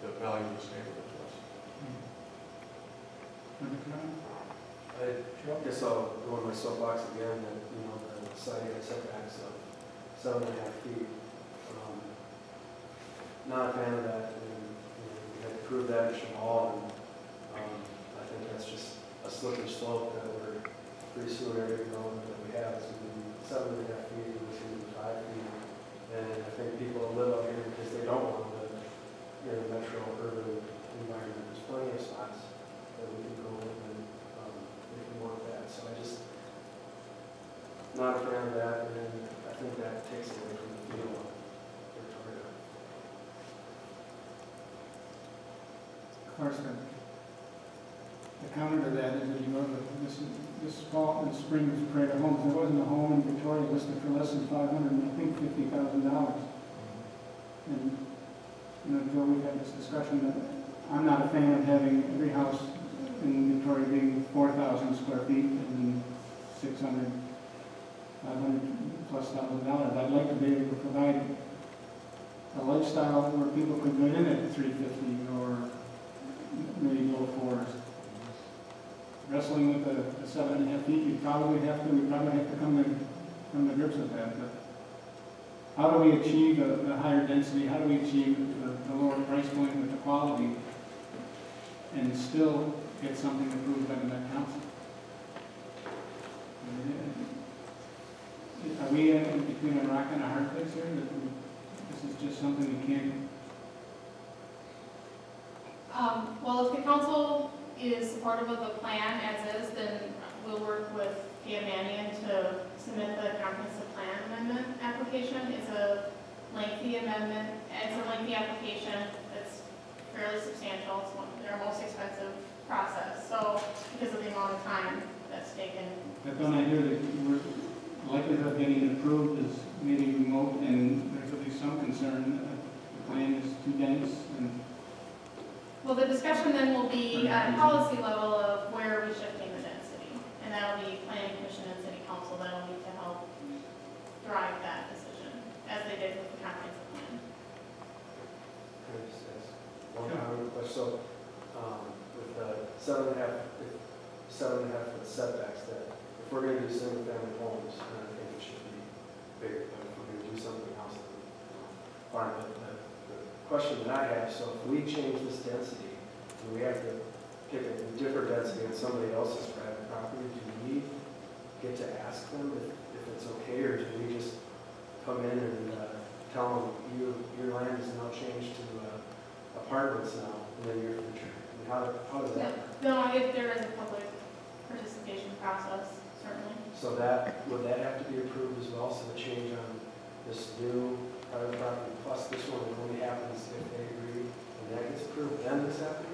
the value of this neighborhood to us. I guess I'll go on my soapbox again that, you know, the side yard setbacks of 7.5 feet. Not a fan of that, and you know, we had to prove that issue all, and I think that's just a slippery slope that we're pretty soon area development that we have is going to be 7.5 feet, and it's going to be 5 feet. And I think people live out here because they don't want to live in a metro urban environment. There's plenty of spots that we can go with and if we want that. So I just, not a fan of that, and I think that takes away from the feel of Victoria. Carson. The counter to that is that you know that this fall and spring was Parade of Homes. There wasn't a home in Victoria listed for less than $550,000. And you know, Joe, we've had this discussion that I'm not a fan of having every house in Victoria being 4,000 square feet and $600,000, $500,000+. I'd like to be able to provide a lifestyle where people could live in at 350 or maybe low 4s. Wrestling with the 7.5 feet, we probably have to come to grips with that. But how do we achieve the higher density? How do we achieve the lower price point with the quality and still get something approved by the Met Council? Are we between a rock and a hard place here? That this is just something we can't. Well, if the council is supportive of the plan as is, then we'll work with PM Mannion to submit the comprehensive plan amendment application. It's a lengthy amendment. It's a lengthy application. It's fairly substantial. It's their most expensive process. So because of the amount of time that's taken. But don't I hear that you were the likelihood of getting it approved is maybe remote, and there's at least some concern that the plan is too dense, and Well, the discussion then will be at a policy level of where are we shifting the density? And that'll be planning commission and city council that'll need to help drive that decision, as they did with the comprehensive plan. Can I just ask one comment? So, with the 7.5 foot setbacks, that if we're gonna do single family homes, then I think it should be bigger, but if we're gonna do something else, then fine. But the question that I have, so if we change this density, and we have to pick a different density on somebody else's private property, do we get to ask them if it's okay, or do we just come in and tell them, your land is now changed to apartments now, and then you're future? I mean, how does that work? No, if there is a public participation process, certainly. So would that have to be approved as well, so the change on this new private property plus this one only happens if they agree, and that gets approved, then this happens?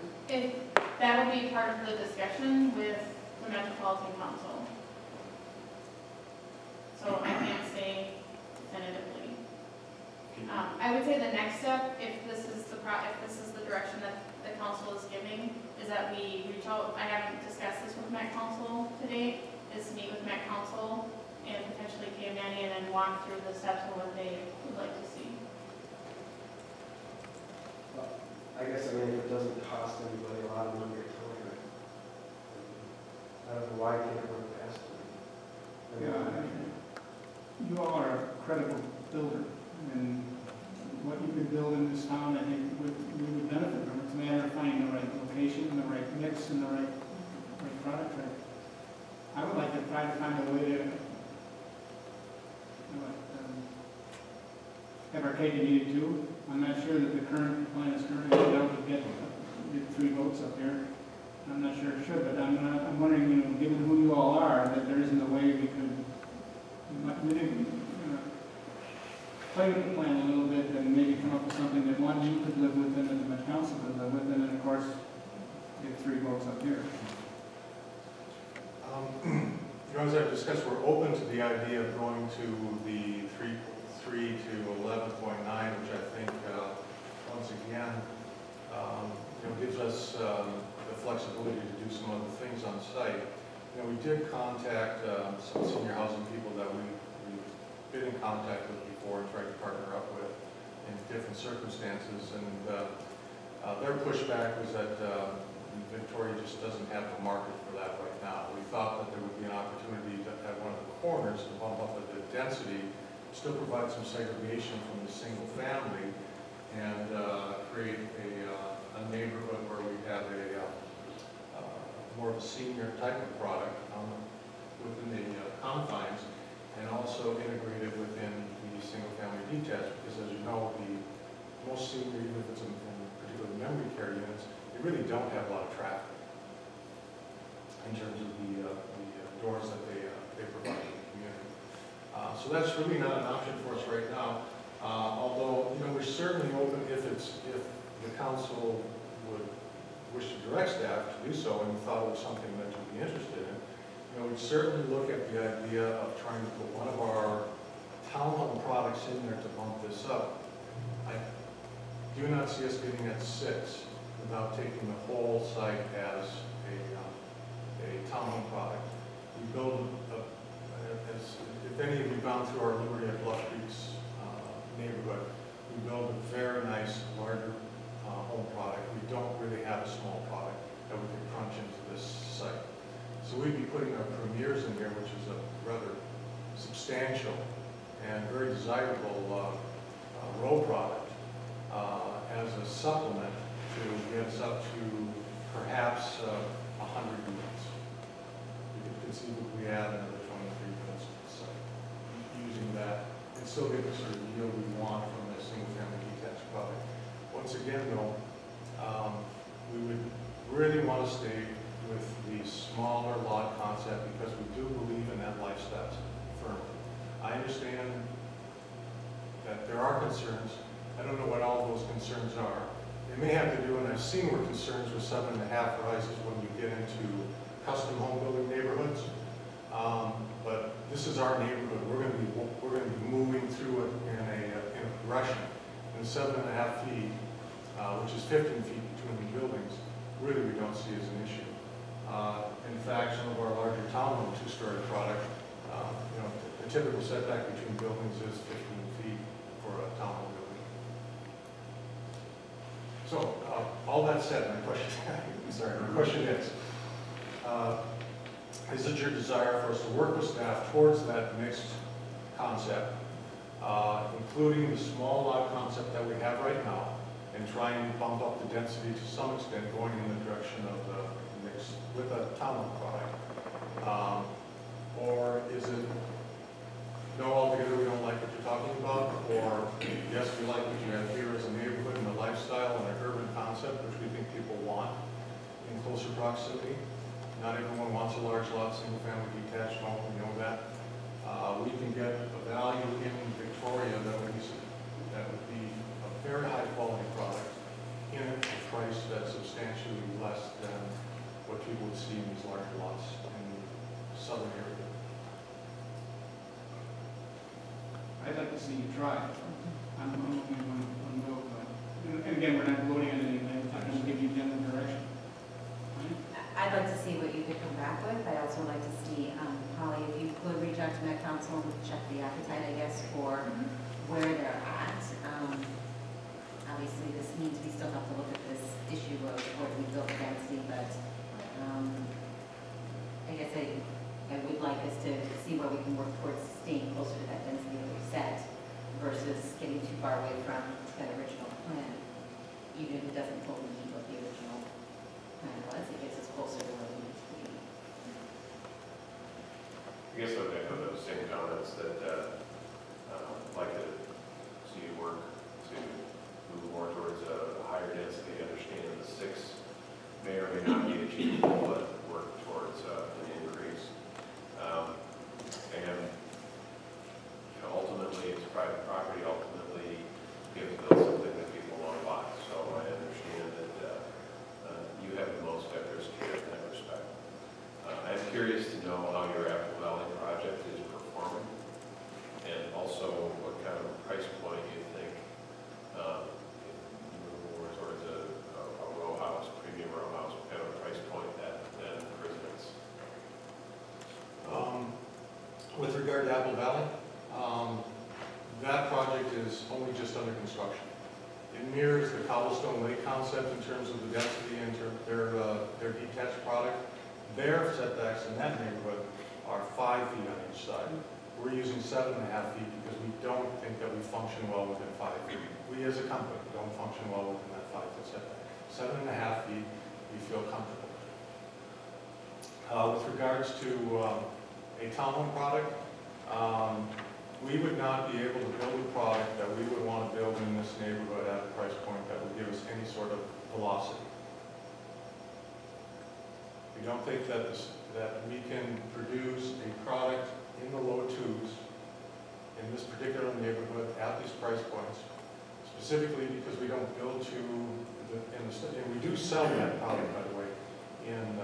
That'll be part of the discussion with the Metropolitan Council. So I can't say definitively. I would say the next step, if this is the direction that the council is giving, is that we reach out. I haven't discussed this with Met Council to date, is to meet with Met Council and potentially KMNE and then walk through the steps and what they would like to see. Well, I guess, if it doesn't cost anybody a lot of money or time, I don't know why I can't run past them. you all are a credible builder, and what you could build in this town, I think we would benefit from. It's a matter of finding the right location, the right mix, and the right product. I would like to try to find a way to have our cake and eat it too. I'm not sure that the current plan is currently laid out to get 3 votes up here. I'm not sure it should, but I'm wondering, given who you all are, that there isn't a way we could play with the plan a little bit and maybe come up with something that one you could live with and the Met Council could live with, and then of course get 3 votes up here. As I've discussed, we're open to the idea of going to the 3 to 11.9, which I think, once again, gives us the flexibility to do some other things on site. We did contact some senior housing people that we've been in contact with before and tried to partner up with in different circumstances, and their pushback was that Victoria just doesn't have the market for that right now. We thought that there would be an opportunity to, at one of the corners, to bump up the density, still provide some segregation from the single family, and create a neighborhood where we have a more of a senior type of product within the confines, and also integrated within the single family detached, because as you know, the most senior, even if it's in particular memory care units, they really don't have a lot of traffic in terms of the doors that they provide to the community. So that's really not an option for us right now. Although, we're certainly open if the council would wish to direct staff to do so, and we thought it was something that you'd be interested in. We'd certainly look at the idea of trying to put one of our townhome products in there to bump this up. I do not see us getting at 6 without taking the whole site as a townhome product. We build, if any of you have gone through our Liberty at Bluff Creek's neighborhood, we build a very nice, larger home product. We don't really have a small product that we can crunch into this site. So we'd be putting our premieres in here, which is a rather substantial and very desirable row product as a supplement to get us up to perhaps 100 units. We could conceivably add another 23 units to the site using that and still get the sort of yield we want from a single-family detached product. Once again, though, we would really want to stay with the smaller lot concept because we do believe in that lifestyle firmly. I understand that there are concerns. I don't know what all those concerns are. They may have to do, and I've seen where concerns with 7.5 rises when you get into custom home building neighborhoods. But this is our neighborhood. We're going to be moving through it in a progression. And 7.5 feet, which is 15 feet between the buildings, really we don't see as an issue. In fact, some of our larger townhome two-story product, the typical setback between buildings is 15 feet for a townhome building. So, all that said, my question is it your desire for us to work with staff towards that mixed concept, including the small lot concept that we have right now, and try and bump up the density to some extent, going in the direction of the mix with a townhome product? Or is it, no, altogether we don't like what you're talking about, or yes, we like what you have here as a neighborhood and a lifestyle and an urban concept, which we think people want in closer proximity. Not everyone wants a large lot, single-family detached home, we know that. We can get a value in Victoria that would be a very high-quality product in a price that's substantially less than what people would see in these large lots in the southern area. I'd like to see you try it. I'm only one vote, but, and again, we're not voting on anything, I'm just giving you general direction. I'd like to see what you could come back with. I'd also like to see, Holly, if you could reach out to Met Council and check the appetite, I guess, for where they're at. Obviously, this means we still have to look at this issue of where we build density, but I guess I would like us to see where we can work towards staying closer to that density that we've set versus getting too far away from that original plan, even if it doesn't fully meet what the original plan was. It gets us closer to where we need to be. I guess I would echo those same comments that I'd like to see you work to move more towards a higher density. Understand the 6 may or may not be achievable, but work towards an increase. And ultimately, it's private property. Ultimately, you have to build something that people want to buy. So I understand that you have the most adverse care in that respect. I'm curious to know how your Apple Valley project is performing, and also what kind of price point you think more towards a row house, premium row house, what kind of price point that presents. With regard to Apple Valley, that project is only just under construction. It mirrors the Cobblestone Lake concept in terms of the density and their detached product. Their setbacks in that neighborhood are 5 feet on each side. We're using 7.5 feet because we don't think that we function well within 5 feet. We as a company don't function well within that 5-foot setback. 7.5 feet, we feel comfortable. With regards to a townhome product, we would not be able to build a product that we would want to build in this neighborhood at a price point that would give us any sort of velocity. We don't think that we can produce a product in the low 2s in this particular neighborhood at these price points, specifically because we don't build to and we do sell that product, by the way, in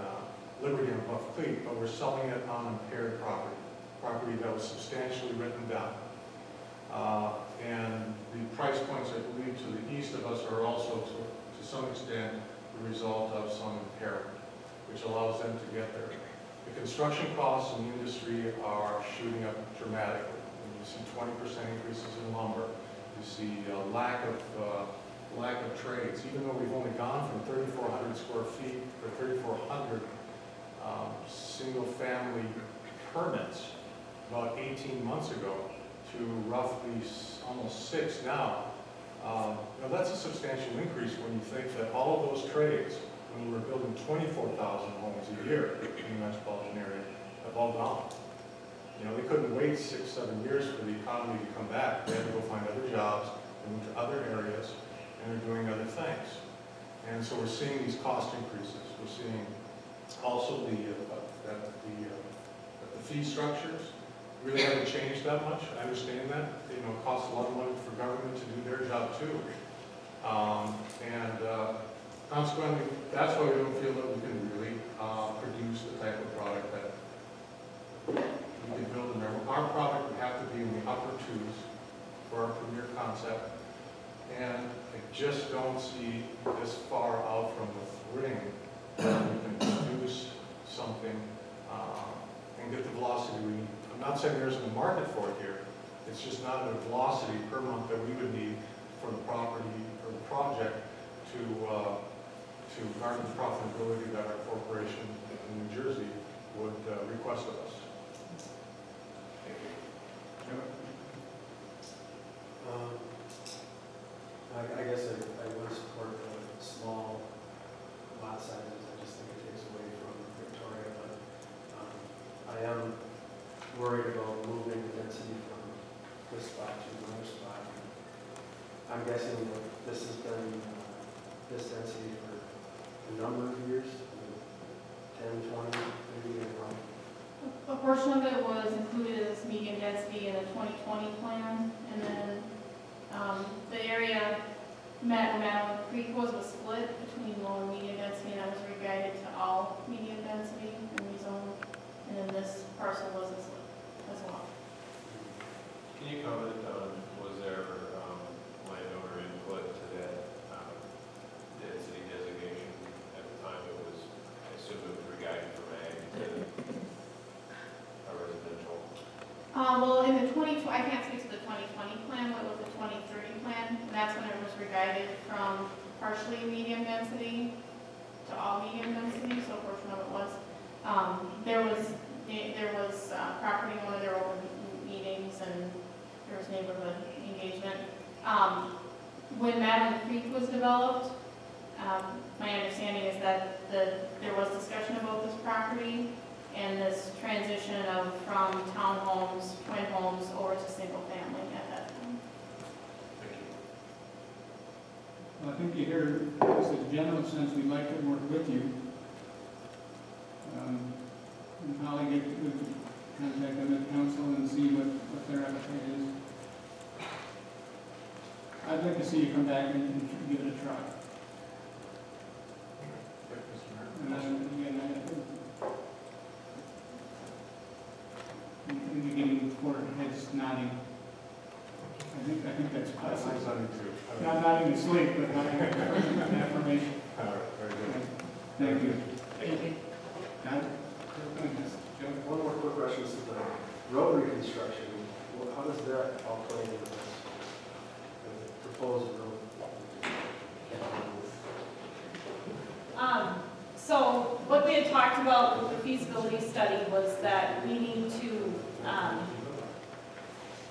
Liberty and Buff Creek, but we're selling it on impaired property that was substantially written down. And the price points, I believe, to the east of us are also, to some extent, the result of some impairment, which allows them to get there. The construction costs in the industry are shooting up dramatically. And you see 20% increases in lumber. You see a lack of trades, even though we've only gone from 3,400 square feet or 3,400 single-family permits about 18 months ago to roughly almost 6 now. Now that's a substantial increase when you think that all of those trades, when we were building 24,000 homes a year in the metropolitan area, have all gone. You know, they couldn't wait 6-7 years for the economy to come back. They had to go find other jobs, move to other areas, and they're doing other things. And so we're seeing these cost increases. We're seeing also the fee structures really haven't changed that much. I understand that. You know, it costs a lot of money for government to do their job too. Consequently, that's why we don't feel that we can really produce the type of product that our product would have to be in the upper twos for our premier concept. And I just don't see this far out from the ring where we can produce something and get the velocity we need. I'm not saying there isn't a market for it here. It's just not a velocity per month that we would need for the property or the project to garner the profitability that our corporation in New Jersey would request of us. I guess I would support the small lot sizes. I just think it takes away from Victoria, but I am worried about moving the density from this spot to another spot. I'm guessing that this has been this density for a number of years, 10, 20, maybe even more. A portion of it was included as medium density in the 2020 plan, and then the area Madeline Creek was split between low and medium density, and that was re-guided to all medium density and rezoned, and then this parcel was a split as well. Can you comment on, was there landowner input to that density designation at the time? It was, I assume it was re-guided from ag to a residential. Well, in the I can't speak to the 2020 plan, what was the 2030 plan, and that's when it was re-guided from partially medium density to all medium density, so a portion of it was. There was property owner, there were open meetings, and there was neighborhood engagement. When Madeline Creek was developed, my understanding is that there was discussion about this property and this transition from townhomes, twin homes, over to single family at that time. Thank you. Well, I think you hear, just a general sense, we'd like to work with you. And Holly get contact them at council and see what their appetite is. I'd like to see you come back and give it a try. And again, in the beginning, for heads nodding. I think that's possible. Not nodding to sleep, but nodding to affirmation. All right, very good. Thank you. Thank you. John? Joe? One more quick question, is the road reconstruction, how does that all play into this? The proposed road? So what we had talked about with the feasibility study was that we need to,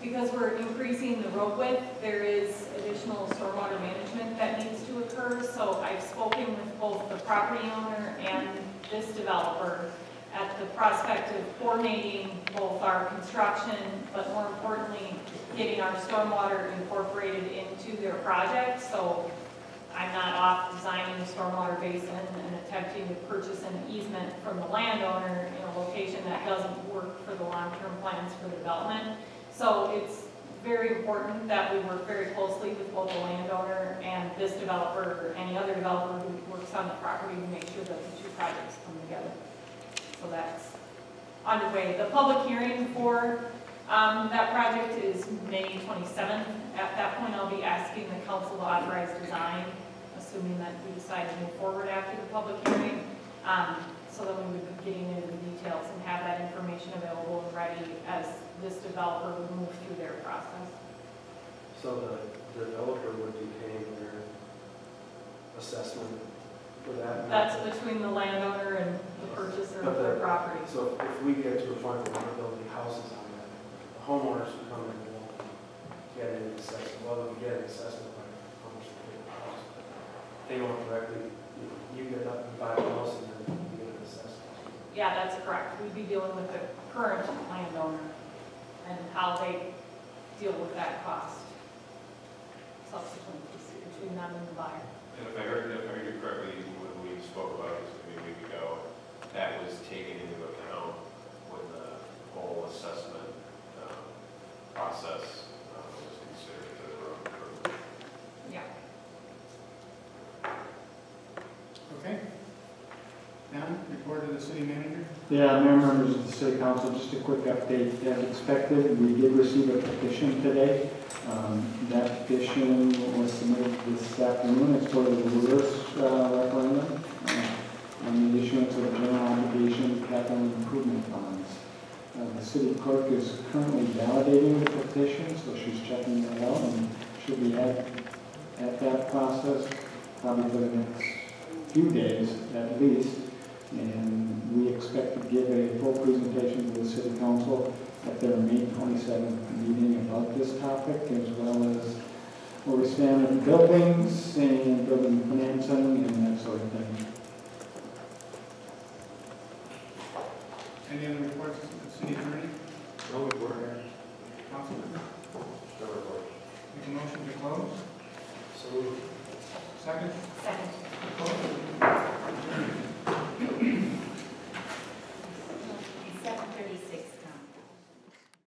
because we're increasing the road width, there is additional stormwater management that needs to occur. So I've spoken with both the property owner and this developer at the prospect of coordinating both our construction, but more importantly, getting our stormwater incorporated into their project. So I'm not off designing a stormwater basin and attempting to purchase an easement from the landowner in a location that doesn't work for the long-term plans for the development. So it's very important that we work very closely with both the landowner and this developer, or any other developer who works on the property, to make sure that the two projects come together. So that's underway. The public hearing for that project is May 27th. At that point, I'll be asking the council to authorize design, assuming that we decide to move forward after the public hearing. So that we would be getting into the details and have that information available and ready as this developer would move through their process. So the developer would be paying their assessment for that? That's between the landowner and the purchaser of their property. So if we get to a point where we're building houses on that, the homeowners who come in won't get an assessment. Well, we get an assessment by how much they pay the house. They won't directly, you get up and buy a house and then you get an assessment. Yeah, that's correct. We'd be dealing with the current landowner and how they deal with that cost subsequently between them and the buyer. And if I heard you correctly, when we spoke about this maybe a week ago, that was taken into account when the whole assessment process was considered for the road improvement. Yeah. Okay. Now, report. report of the city manager? Yeah, Mayor, members of the City Council, just a quick update. As expected, we did receive a petition today. That petition was submitted this afternoon. It's for the Lewis referendum on the issuance of general obligation capital improvement funds. The city clerk is currently validating the petition, so she's checking that out and should be at that process probably for the next few days at least. And we expect to give a full presentation to the City Council at their May 27th meeting about this topic, as well as where we stand in buildings and building financing and that sort of thing. Any other reports of the city attorney? No report. Councilman? No report. Make a motion to close? So moved. Second? Second. Close.